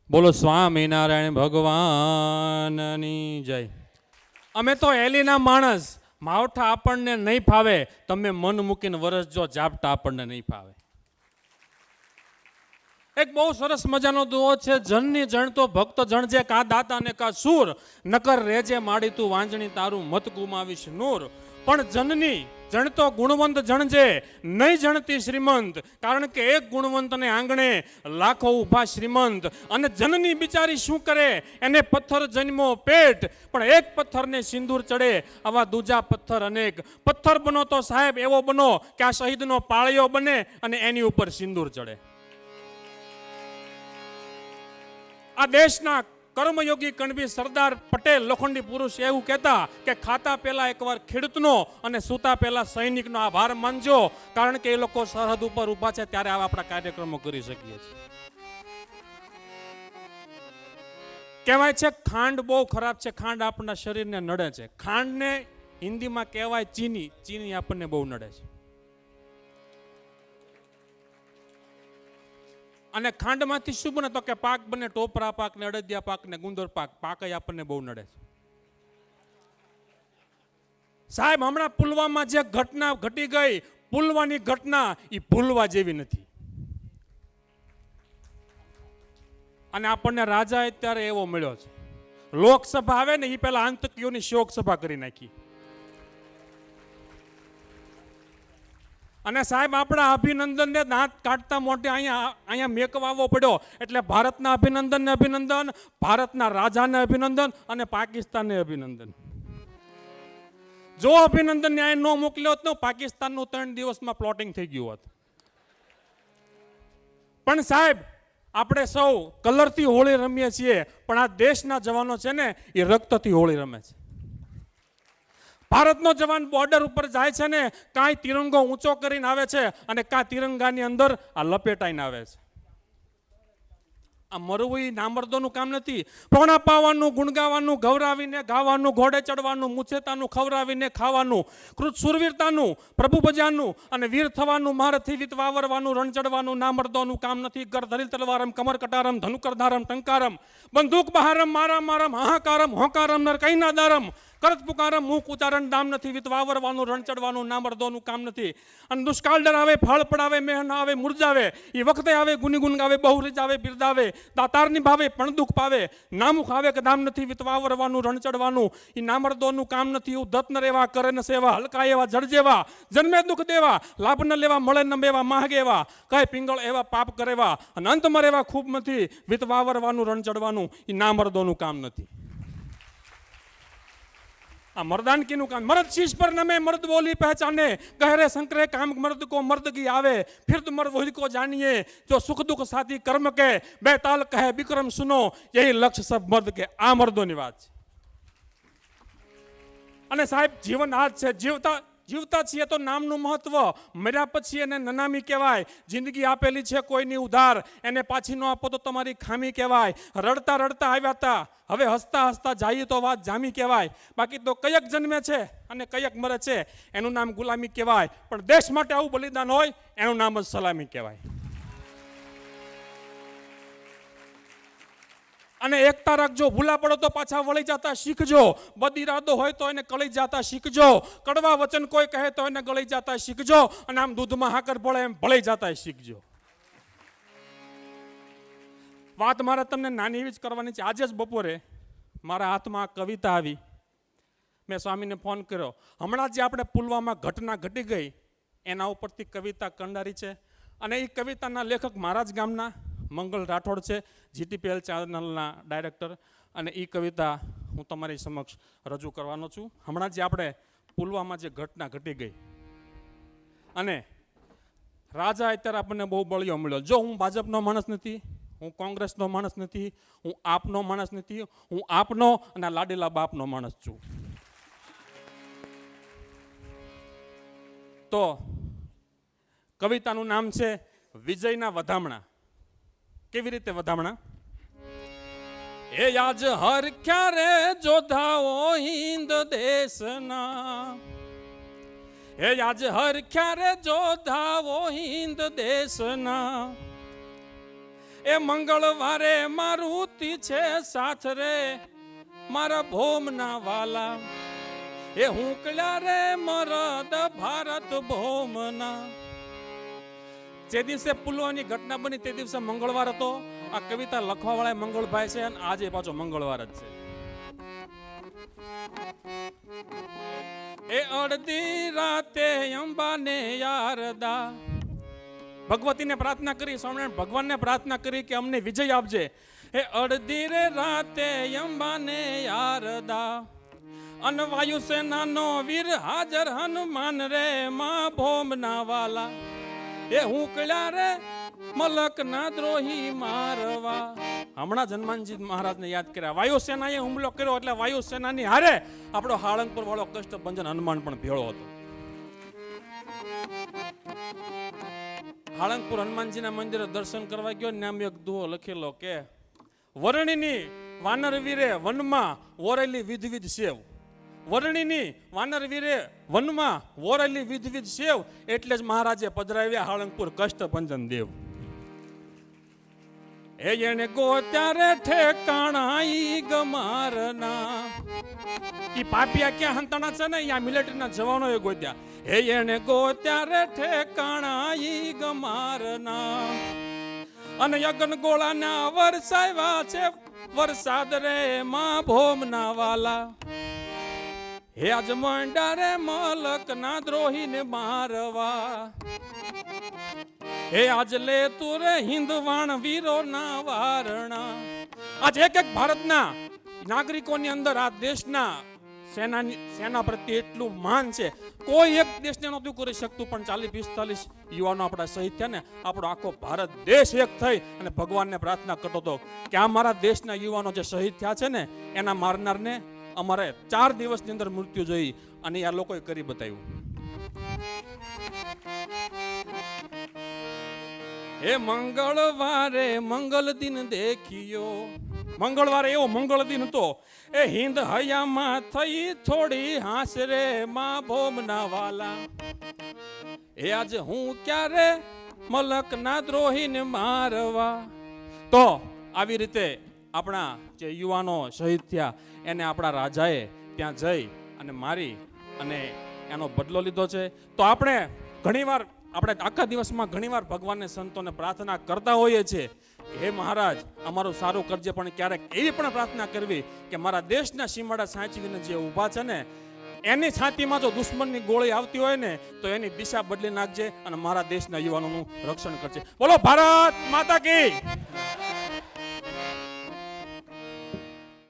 બોલો સ્વામિનારાયણ ભગવાનની જય. અમે તો એલીના માણસ, માવઠા આપણને નહીં ફાવે, તમે મન મૂકીને વરસજો, ઝાપટા આપણને નહીં ફાવે. એક બહુ સરસ મજાનો દુઓ છે, જનની જણતો ભક્ત જણજે, કા દાતા ને કા સૂર, નકર રેજે માડી તું વાંજણી, તારું મત ગુમાવીશ નૂર. પણ જનની જણતો ગુણવંત જણજે, નહીં જણતી શ્રીમંત, કારણ કે એક ગુણવંતને આંગણે લાખો ઊભા શ્રીમંત. અને જનની બિચારી શું કરે, એને પથ્થર જન્મો પેટ, પણ એક પથ્થરને સિંદૂર ચડે, આવા દૂજા પથ્થર અનેક. પથ્થર બનો તો સાહેબ એવો બનો કે આ શહીદનો પાળિયો બને અને એની ઉપર સિંદૂર ચડે. આ દેશના કર્મયોગી કણબી સરદાર પટેલ લોખંડી પુરુષ એવું કહેતા કે ખાતા પહેલા એકવાર ખેડૂતનો અને સૂતા પહેલા સૈનિકનો આભાર માનજો, કારણ કે એ લોકો સરહદ ઉપર ઊભા છે ત્યારે આવા આપણા કાર્યક્રમો કરી શકીએ છીએ. કહેવાય છે ખાંડ બહુ ખરાબ છે, ખાંડ આપણા શરીરને નડે છે. ખાંડને હિન્દીમાં કહેવાય ચીની, ચીની આપણને બહુ નડે છે. અને ખાંડમાંથી શું બને તો કે પાક બને, ટોપરા પાક ને અડદિયા પાક ને ગુંદર પાક, પાક આપણને બહુ નડે છે. સાહેબ હમણાં પુલવામા જે ઘટના ઘટી ગઈ, પુલવાની ઘટના એ ભૂલવા જેવી નથી. અને આપણને રાજા અત્યારે એવો મળ્યો છે, લોકસભા આવે ને એ પેલા આતંકીઓની શોક સભા કરી નાખી. અને સાહેબ આપણા અભિનંદનને દાંત કાઢતા મોટે અહીંયા મેકવાવો પડ્યો, એટલે ભારતના અભિનંદનને અભિનંદન, ભારતના રાજાને અભિનંદન અને પાકિસ્તાનને અભિનંદન. જો અભિનંદન ન્યાય ન મોકલ્યો હોત ને, પાકિસ્તાનનું 3 દિવસમાં પ્લોટિંગ થઈ ગયું હોત. પણ સાહેબ આપણે સૌ કલરથી હોળી રમીએ છીએ, પણ આ દેશના જવાનો છે ને એ રક્તથી હોળી રમે છે. ભારતનો જવાન બોર્ડર ઉપર જાય છે ને, કાંઈ તિરંગો ઊંચો કરીને આવે છે અને કાં તિરંગાની અંદર આ લપેટાઈને આવે છે. આ મરવું એ નામર્દોનું કામ નથી. પોણા પાવાનું, ગુણ ગાવાનું, ગૌરાવીને ગાવાનું, ઘોડે ચડવાનું, મુછેતાનું ખવરાવીને ખાવાનું, કૃત સુરવીરતાનું, પ્રભુ ભજાનું અને વીર થવાનું, મહારથી વિત વાવરવાનું, રણ ચડવાનું નામર્દોનું કામ નથી. ગર ધરીલ તલવારમ, કમર કટારમ, ધનુકરધારમ, ટંકારમ, બંદૂક બહારમ, મારા મારમ, હાહાકારમ, હોકારમ, નર કઈ ના દારમ, કરત પુકારમ, મુખ ઉચ્ચારણ દામ નથી. વિત વાવરવાનું, રણ ચડવાનું નામર્દોનું કામ નથી. અને દુષ્કાળ ડરાવે, ફળ પડાવે, મેહ ના આવે, મુરજાવે, એ વખતે આવે, ગુનીગુન ગાવે, બહુ રીજાવે, બિરદાવે, દાતારની ભાવે પણ દુઃખ પાવે, નામુખ આવે કે દામ નથી. વિત વાવરવાનું, રણ ચડવાનું એ નામર્દોનું કામ નથી. ઉદ્ધત ન રેવા, કરે ન સેવા, હલકા એવા જડ જેવા, જન્મે દુઃખ દેવા, લાભ ન લેવા, મળે ન બેવા, માગે એવા, કહે પિંગળ એવા, પાપ કરેવા, અને અંતમાં રેવા ખૂબ નથી. વિત વાવરવાનું, રણ ચડવાનું એ નામર્દોનું કામ નથી. આ મर्दानगी કામ. મર્દ શીશ પર નમે, મર્દ બોલી પહેચાને, ગहरे શંકરે કામ મર્દ કો મર્દગી આવે, फिर तो मर्द वही को जानिए, जो सुख दुख साथी कर्म के, बेताल कहे विक्रम सुनो, यही लक्ष्य सब मर्द के. આ મર્દોની વાત છે. અને સાહેબ જીવન આ જ છે, જીવતા છીએ તો નામનું મહત્વ, મર્યા પછી એને નનામી કહેવાય. જિંદગી આપેલી છે કોઈની ઉધાર, એને પાછી ન આપો તો તમારી ખામી કહેવાય. રડતા રડતા આવ્યા હતા, હવે હસતા હસતા જઈએ તો વાત જામી કહેવાય. બાકી તો કયક જન્મે છે અને કયક મરે છે, એનું નામ ગુલામી કહેવાય. પણ દેશ માટે આવું બલિદાન હોય એનું નામ જ સલામી કહેવાય. અને એકતા રાખજો, ભૂલા પડો તો પાછા વળી જતા શીખજો. બદ ઇરાદો હોય તો એને કળી જતા શીખજો. કડવા વચન કોઈ કહે તો એને ગળી જતા શીખજો. અને આમ દૂધમાં હાકર ભળે એમ ભળી જતા શીખજો. વાત મારે તમને નાની એવી જ કરવાની છે. આજે જ બપોરે મારા હાથમાં કવિતા આવી, મેં સ્વામીને ફોન કર્યો. હમણાં જે આપણે પુલવામા ઘટના ઘટી ગઈ એના ઉપરથી કવિતા કંડારી છે. અને એ કવિતાના લેખક મારા જ ગામના મંગલ રાઠોડ છે, GTPL ચેનલના ડાયરેક્ટર. અને એ કવિતા હું તમારી સમક્ષ રજૂ કરવાનો છું. હમણાં જે આપણે પુલવામા જે ઘટના ઘટી ગઈ, અને રાજા અત્યારે આપણને બહુ બળિયો મળ્યો. જો હું ભાજપનો માણસ નથી, હું કોંગ્રેસનો માણસ નથી, હું આપનો માણસ નથી, હું આપનો અને લાડીલા બાપનો માણસ છું. તો કવિતાનું નામ છે વિજયના વધામણા. કેવી રીતે વધામણા? એ આજ હર ક્યારે જોધાઓ હિન્દ દેશના, એ આજ હર ક્યારે જોધાઓ હિન્દ દેશના, એ મંગળવારે મારુતિ છે સાથ રે મારા ભોમના વાલા, એ હુંકલ્યા રે મરદ ભારત ભોમના. જે દિવસે પુલવાની ઘટના બની તે દિવસે મંગળવાર હતો. આ કવિતા લખવા વાળા મંગળભાઈ છે અને આજે પાછો મંગળવાર જ છે. એ અડધી રાતે અંબાને યારદા, ભગવતીને પ્રાર્થના કરી, સ્વામિનારાયણ ભગવાનને પ્રાર્થના કરી કે અમને વિજય આપજે. એ અડધી રે રાતે અંબાને યારદા, અન વાયુસેનાનો વીર હાજર હનુમાન રે માં ભોમના વાલા, એ હુંકળ્યા રે મલકના દ્રોહી મારવા. હમણાં હનુમાનજી મહારાજને યાદ કર્યા. વાયુસેનાએ હુમલો કર્યો એટલે વાયુસેનાની હારે આપણો હાળંગપુર વાળો કષ્ટભંજન હનુમાન પણ ભેળો હતો. હાળંગપુર હનુમાનજીના મંદિરે દર્શન કરવા ગયો ને આમ એક દુહો લખેલો કે વર્ણિની વાનર વીરે વનમાં વોરેલી વિધવિધ સેવ, વર્ણિની વાનર વીરે વનમાં વોરેલી વિધવિધ સેવ, એટલે જ મહારાજે પધરાવ્યા હાળંગપુર કષ્ટભંજન દેવ. એ એને ગોત્યારે ઠેકાણા ઈ ગમારના, ઈ પાપિયા ક્યાં હંતાણા છે ને અહીંયા મિલિટરીના જવાનોએ ગોત્યા. હે એને ગોત્યારે ઠેકાણા ઈ ગમારના, અને યગન ગોળાના વરસાવ્યા છે વરસાદ રે માં ભોમના વાલા, હે આજ મંડારે મલકના દ્રોહીને મારવા, હે આજ લે તું રે હિન્દવાણ વીરોના વારણા. આજ એક એક ભારતના નાગરિકોની અંદર આ દેશના સેના પ્રત્યે એટલું માન છે, કોઈ એક દેશને નહોતું કરી શકતું, પણ 40-45 યુવાનો આપણા શહીદ થયા ને, આપણો આખો ભારત દેશ એક થઈ અને ભગવાનને પ્રાર્થના કરતો હતો કે આ મારા દેશના યુવાનો જે શહીદ થયા છે ને એના મારનારને અમારે 4 દિવસની અંદર મૃત્યુ જોઈ, અને આ લોકોએ કરી બતાવ્યું. એ મંગળવારે મંગલ દિન દેખ્યો, મંગળવારે એવો મંગળ દિન હતો. એ હિન્દ હયામાં થઈ થોડી હાસ રે માં ભોમના વાલા, એ આજે હું ક્યારે મલકના દ્રોહીને મારવા. તો આવી રીતે આપણા જે યુવાનો શહીદ થયા એને આપણા રાજાએ ત્યાં જઈ અને મારી અને એનો બદલો લીધો છે. તો આપણે ઘણીવાર આપણે આખા દિવસમાં ઘણીવાર ભગવાનને સંતોને પ્રાર્થના કરતા હોઈએ છીએ, હે મહારાજ અમારું સારું કરજે, પણ ક્યારેક એવી પણ પ્રાર્થના કરવી કે મારા દેશના સીમાડા સાચવીને જે ઊભા છે ને એની છાતીમાં જો દુશ્મનની ગોળી આવતી હોય ને તો એની દિશા બદલી નાખજે અને મારા દેશના યુવાનોનું રક્ષણ કરજે. બોલો ભારત માતા કી.